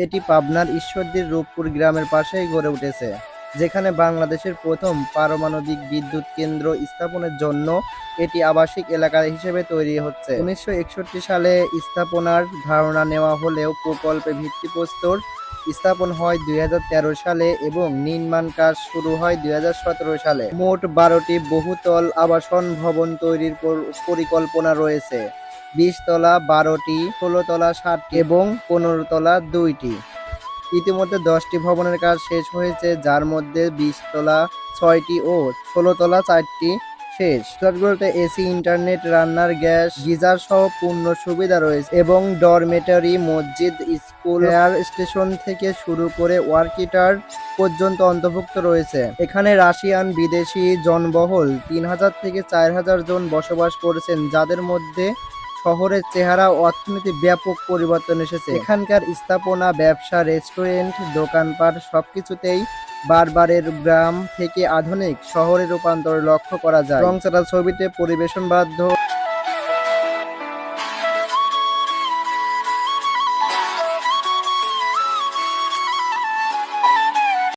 এটি পাবনার ঈশ্বরদীর রূপপুর গ্রামের পাশেই গড়ে উঠেছে, যেখানে বাংলাদেশের প্রথম পারমাণবিক বিদ্যুৎ কেন্দ্র স্থাপনের জন্য এটি আবাসিক এলাকা হিসেবে তৈরি হচ্ছে। 1961 সালে স্থাপনার ধারণা নেওয়া হলেও প্রকল্পে ভিত্তিপ্রস্তর স্থাপন হয় 2013 সালে এবং নির্মাণ কাজ শুরু হয় 2017 সালে। মোট 12টি বহুতল আবাসন ভবন তৈরির পরিকল্পনা রয়েছে। 20 তলা 12টি, 16 তলা 7টি এবং 15 তলা 2টি। ইতিমধ্যে 10টি ভবনের কাজ শেষ হয়েছে, যার মধ্যে 20 তলা 6টি ও 16 তলা 4টি শেষ। ফ্ল্যাটগুলোতে এসি, ইন্টারনেট, রান্নার গ্যাস, গিজার সহ পূর্ণ সুবিধা রয়েছে এবং ডরমেটরি, মসজিদ, স্কুল, ফায়ার স্টেশন থেকে শুরু করে ওয়ার্ক হিটার পর্যন্ত অন্তর্ভুক্ত রয়েছে। এখানে রাশিয়ান বিদেশি জনবহুল 3000 থেকে 4000 জন বসবাস করছেন, যাদের মধ্যে শহরের চেহারা ও অর্থনীতি ব্যাপক পরিবর্তন এসেছে। এখানকার স্থাপনা, ব্যবসা, রেস্টুরেন্ট, দোকানপাট সবকিছুতেই বারবারের গ্রাম থেকে আধুনিক শহরে রূপান্তর লক্ষ্য করা যায়। রংচাটা ছবিতে পরিবেশন বাধ্য।